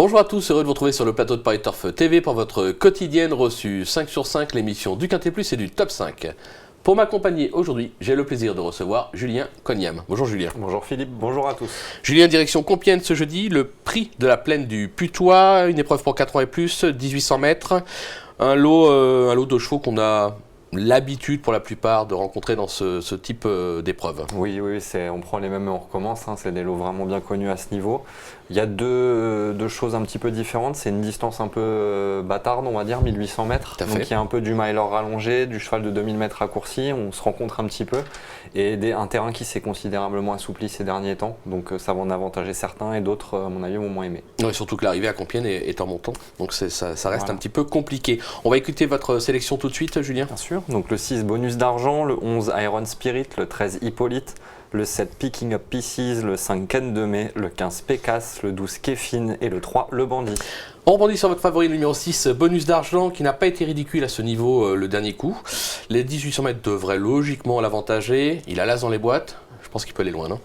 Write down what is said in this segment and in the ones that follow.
Bonjour à tous, heureux de vous retrouver sur le plateau de Paris Turf TV pour votre quotidienne reçue 5 sur 5, l'émission du Quintet Plus et du Top 5. Pour m'accompagner aujourd'hui, j'ai le plaisir de recevoir Julien Cognam. Bonjour Julien. Bonjour Philippe, bonjour à tous. Julien, direction Compiègne ce jeudi, le prix de la plaine du Putois, une épreuve pour 4 ans et plus, 1800 mètres, un lot de chevaux qu'on a l'habitude pour la plupart de rencontrer dans ce type d'épreuve. Oui, on prend les mêmes et on recommence, c'est des lots vraiment bien connus à ce niveau. Il y a deux choses un petit peu différentes, c'est une distance un peu bâtarde, on va dire, 1800 mètres. Donc il y a un peu du miler rallongé, du cheval de 2000 mètres raccourci, on se rencontre un petit peu, et un terrain qui s'est considérablement assoupli ces derniers temps, donc ça va en avantager certains et d'autres, à mon avis, vont moins aimer. Oui, surtout que l'arrivée à Compiègne est en montant, donc ça reste un petit peu compliqué. On va écouter votre sélection tout de suite, Julien. Bien sûr, donc le 6 bonus d'argent, le 11 Iron Spirit, le 13 Hippolyte, le 7 Picking Up Pieces, le 5 Ken de Mai, le 15 Pécasse, le 12 Kéfine et le 3 Le Bandit. On rebondit sur votre favori numéro 6, bonus d'argent, qui n'a pas été ridicule à ce niveau le dernier coup. Les 1800 mètres devraient logiquement l'avantager. Il a l'as dans les boîtes. Je pense qu'il peut aller loin, non ?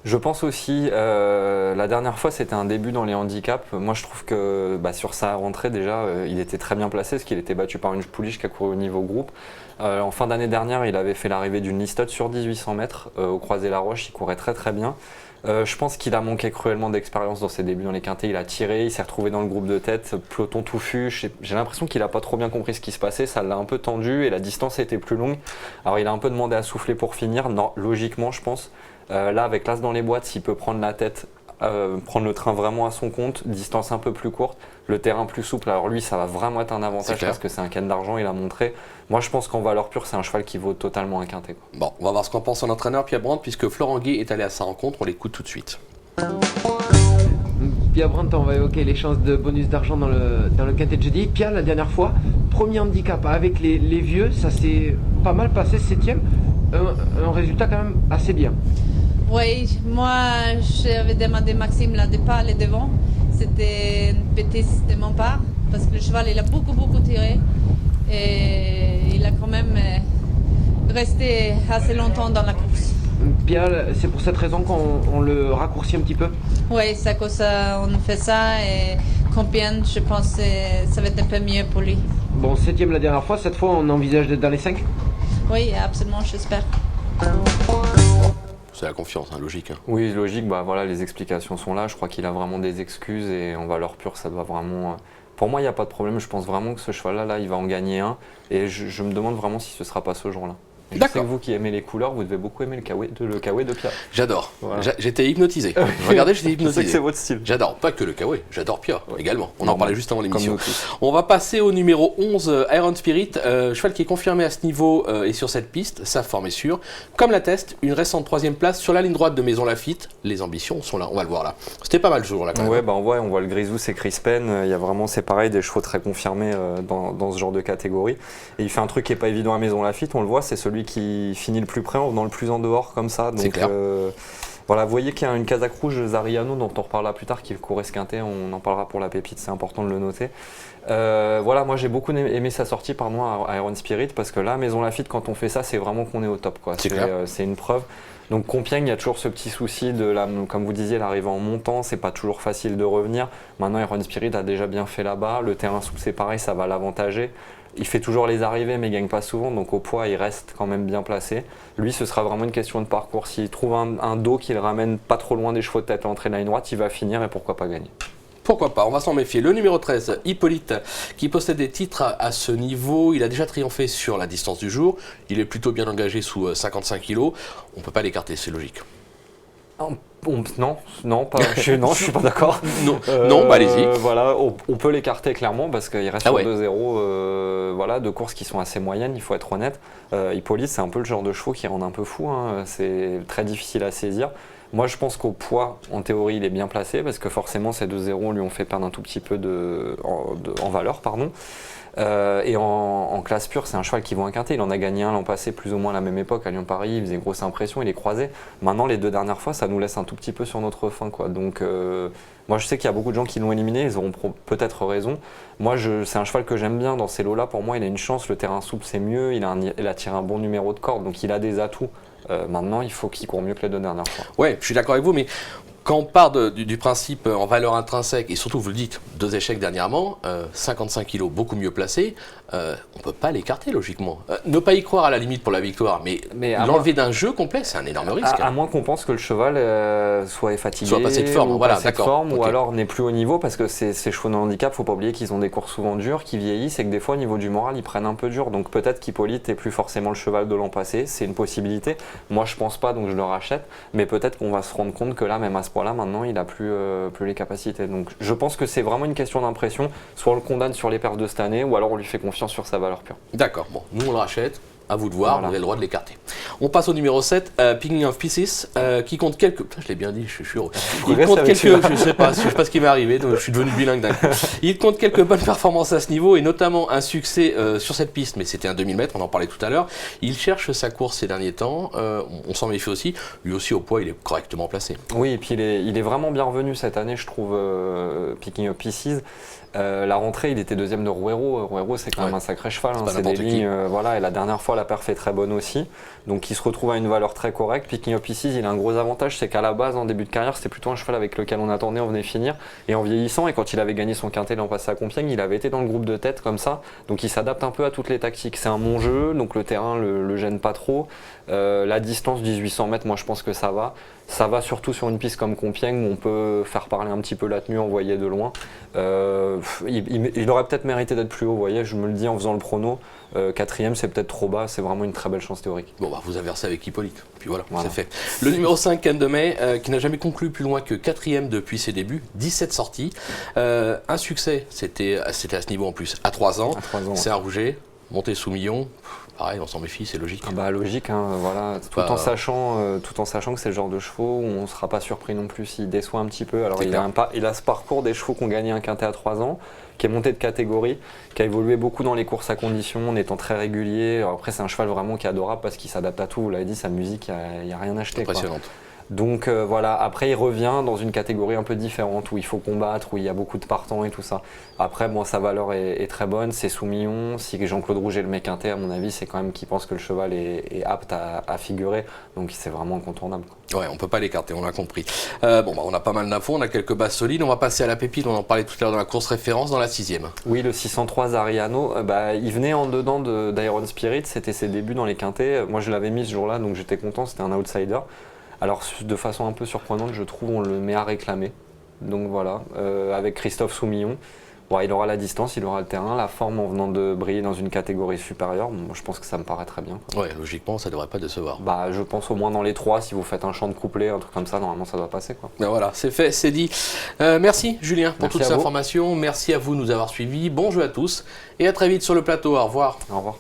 Je pense aussi, la dernière fois c'était un début dans les handicaps. Moi je trouve que sur sa rentrée déjà il était très bien placé parce qu'il était battu par une pouliche qui a couru au niveau groupe. En fin d'année dernière il avait fait l'arrivée d'une listote sur 1800 mètres au Croisé-la-Roche, il courait très très bien. Je pense qu'il a manqué cruellement d'expérience dans ses débuts dans les quintets, il a tiré, il s'est retrouvé dans le groupe de tête, peloton touffu, j'ai l'impression qu'il n'a pas trop bien compris ce qui se passait, ça l'a un peu tendu et la distance était plus longue. Alors il a un peu demandé à souffler pour finir, non, logiquement je pense. Là avec l'as dans les boîtes, s'il peut prendre la tête, prendre le train vraiment à son compte, distance un peu plus courte, le terrain plus souple, alors lui ça va vraiment être un avantage parce que c'est un Ken d'argent, il a montré. Moi je pense qu'en valeur pure c'est un cheval qui vaut totalement un quintet. Bon, on va voir ce qu'en pense son entraîneur Pierre Brandt, puisque Florent Gué est allé à sa rencontre, on l'écoute tout de suite. Pierre Brandt, on va évoquer les chances de bonus d'argent dans le quintet de jeudi. Pierre, la dernière fois, premier handicap avec les vieux, ça s'est pas mal passé, 7ème, un résultat quand même assez bien. Oui, moi j'avais demandé Maxime là de pas aller devant. C'était une bêtise de mon part parce que le cheval il a beaucoup tiré et il a quand même resté assez longtemps dans la course. Pierre, c'est pour cette raison qu'on le raccourcit un petit peu? Oui, c'est à cause ça on fait ça et Compiègne, je pense que ça va être un peu mieux pour lui. Bon, 7ème la dernière fois, cette fois on envisage d'être dans les 5? Oui, absolument, j'espère. C'est la confiance, logique. Oui, logique, voilà, les explications sont là. Je crois qu'il a vraiment des excuses et en valeur pure, ça doit vraiment. Pour moi, il n'y a pas de problème. Je pense vraiment que ce cheval-là, il va en gagner un. Et je me demande vraiment si ce ne sera pas ce jour-là. Je sais que vous qui aimez les couleurs, vous devez beaucoup aimer le kawaii de Pia. J'adore. Voilà. J'étais hypnotisé. Regardez, j'étais hypnotisé. Je sais que c'est votre style. J'adore. Pas que le kawaii, j'adore Pia également. On en Normal. parlait juste avant l'émission. Comme nous tous. On va passer au numéro 11, Iron Spirit. Cheval qui est confirmé à ce niveau et sur cette piste. Sa forme est sûre. Comme l'atteste, une récente 3ème place sur la ligne droite de Maison Lafitte. Les ambitions sont là. On va le voir là. C'était pas mal ce jour-là quand même. Ouais, on voit le Grisou, c'est Chris Penn. Il y a vraiment, c'est pareil, des chevaux très confirmés dans ce genre de catégorie. Et il fait un truc qui n'est pas évident à Maison Lafitte. On le voit, c'est celui qui finit le plus près en venant le plus en dehors comme ça. Donc, c'est clair. Voilà, vous voyez qu'il y a une casaque rouge Zariano dont on reparlera plus tard qui courait ce quintet, on en parlera pour la pépite, c'est important de le noter. Voilà, moi j'ai beaucoup aimé sa sortie à Iron Spirit parce que là, Maison Lafitte, quand on fait ça, c'est vraiment qu'on est au top, quoi. C'est une preuve. Donc Compiègne, il y a toujours ce petit souci comme vous disiez, l'arrivée en montant, c'est pas toujours facile de revenir. Maintenant, Iron Spirit a déjà bien fait là-bas, le terrain souple c'est pareil, ça va l'avantager. Il fait toujours les arrivées mais il gagne pas souvent, donc au poids il reste quand même bien placé. Lui ce sera vraiment une question de parcours, s'il trouve un dos qui le ramène pas trop loin des chevaux de tête à l'entrée de la ligne droite, il va finir et pourquoi pas gagner. Pourquoi pas, on va s'en méfier. Le numéro 13, Hippolyte, qui possède des titres à ce niveau. Il a déjà triomphé sur la distance du jour. Il est plutôt bien engagé sous 55 kg. On ne peut pas l'écarter, c'est logique. Non, je suis pas d'accord. Non, allez-y. Voilà, on peut l'écarter clairement parce qu'il reste sur 2-0 voilà, de courses qui sont assez moyennes, il faut être honnête. Hippolyte, c'est un peu le genre de chevaux qui rend un peu fou, c'est très difficile à saisir. Moi, je pense qu'au poids, en théorie, il est bien placé parce que forcément, ces 2-0 lui ont fait perdre un tout petit peu en valeur, pardon. Et en classe pure, c'est un cheval qui vaut un quintet. Il en a gagné un l'an passé, plus ou moins à la même époque, à Lyon-Paris. Il faisait grosse impression, il est croisé. Maintenant, les 2 dernières fois, ça nous laisse un tout petit peu sur notre faim, quoi. Donc, moi, je sais qu'il y a beaucoup de gens qui l'ont éliminé. Ils auront peut-être raison. Moi, c'est un cheval que j'aime bien dans ces lots-là. Pour moi, il a une chance. Le terrain souple, c'est mieux. Il a tiré un bon numéro de corde, donc il a des atouts. Maintenant, il faut qu'il court mieux que les 2 dernières fois. Ouais, je suis d'accord avec vous, mais quand on part du principe en valeur intrinsèque, et surtout vous le dites, 2 échecs dernièrement, 55 kilos beaucoup mieux placés, on ne peut pas l'écarter logiquement. Ne pas y croire à la limite pour la victoire, mais l'enlever d'un jeu complet, c'est un énorme risque. À moins qu'on pense que le cheval soit fatigué, soit passé de forme, voilà, ou alors n'est plus au niveau, parce que ces chevaux de handicap, faut pas oublier qu'ils ont des courses souvent dures, qui vieillissent et que des fois au niveau du moral ils prennent un peu dur. Donc peut-être qu'Hippolyte n'est plus forcément le cheval de l'an passé, c'est une possibilité. Moi je pense pas, donc je le rachète, mais peut-être qu'on va se rendre compte que là, même à ce point-là, maintenant il a plus les capacités. Donc je pense que c'est vraiment une question d'impression. Soit on le condamne sur les perfs de cette année, ou alors on lui fait confiance sur sa valeur pure. D'accord, bon, nous on le rachète. À vous de voir, voilà. Vous avez le droit de l'écarter. On passe au numéro 7, Picking of Pieces, qui compte quelques... Putain, je l'ai bien dit, je suis heureux. Il compte quelques... Je sais pas ce qui m'est arrivé, donc je suis devenu bilingue d'un coup. Il compte quelques bonnes performances à ce niveau, et notamment un succès sur cette piste, mais c'était un 2000 mètres, on en parlait tout à l'heure. Il cherche sa course ces derniers temps, on s'en méfie aussi. Lui aussi, au poids, il est correctement placé. Oui, et puis il est vraiment bien revenu cette année, je trouve, Picking of Pieces. La rentrée, il était deuxième de Rouero. Rouero, c'est quand même un sacré cheval. Hein. C'est des lignes, voilà. Et la dernière fois, la perf est très bonne aussi. Donc, il se retrouve à une valeur très correcte. Picking Up Pieces, il a un gros avantage, c'est qu'à la base, en début de carrière, c'était plutôt un cheval avec lequel on attendait, on venait finir. Et en vieillissant, et quand il avait gagné son quintet l'an passé à Compiègne, il avait été dans le groupe de tête comme ça. Donc, il s'adapte un peu à toutes les tactiques. C'est un bon jeu, donc le terrain le gêne pas trop. La distance 1800 mètres, moi, je pense que ça va. Ça va surtout sur une piste comme Compiègne où on peut faire parler un petit peu la tenue, envoyer de loin. Il aurait peut-être mérité d'être plus haut, vous voyez, je me le dis en faisant le prono. 4e, c'est peut-être trop bas, c'est vraiment une très belle chance théorique. Bon, bah, vous inversez avec Hippolyte, puis voilà. C'est fait. Le numéro 5, Can de May, qui n'a jamais conclu plus loin que 4e depuis ses débuts, 17 sorties. Un succès, c'était à ce niveau en plus, à 3 ans. C'est un rouget, monté sous million. Pareil, on s'en méfie, c'est logique. Ah bah logique, hein, voilà. Tout en sachant que c'est le genre de chevaux où on ne sera pas surpris non plus s'il déçoit un petit peu. Alors il a ce parcours des chevaux qui ont gagné un quintet à 3 ans, qui est monté de catégorie, qui a évolué beaucoup dans les courses à condition, en étant très régulier. Alors après, c'est un cheval vraiment qui est adorable parce qu'il s'adapte à tout. Vous l'avez dit, sa musique, il n'y a rien à acheter. Impressionnante. Quoi. Donc voilà, après il revient dans une catégorie un peu différente où il faut combattre, où il y a beaucoup de partants et tout ça. Après, bon, sa valeur est très bonne, c'est sous million. Si Jean-Claude Rouget le met quintet, à mon avis, c'est quand même qu'il pense que le cheval est apte à figurer. Donc c'est vraiment incontournable. Ouais, on peut pas l'écarter, on l'a compris. On a pas mal d'infos, on a quelques bases solides. On va passer à la pépite, on en parlait tout à l'heure dans la course référence, dans la 6e. Oui, le 603 Zariano, il venait en dedans d'Iron Spirit, c'était ses débuts dans les quintets. Moi je l'avais mis ce jour-là, donc j'étais content, c'était un outsider. Alors de façon un peu surprenante, je trouve, on le met à réclamer. Donc voilà, avec Christophe Soumillon, bon, il aura la distance, il aura le terrain, la forme en venant de briller dans une catégorie supérieure. Bon, je pense que ça me paraît très bien. Ouais, logiquement, ça devrait pas décevoir. Je pense au moins dans les 3, si vous faites un chant de couplet, un truc comme ça, normalement ça doit passer. Quoi. Ben voilà, c'est fait, c'est dit. Merci Julien pour toutes ces informations. Merci à vous de nous avoir suivis. Bon jeu à tous et à très vite sur le plateau. Au revoir. Au revoir.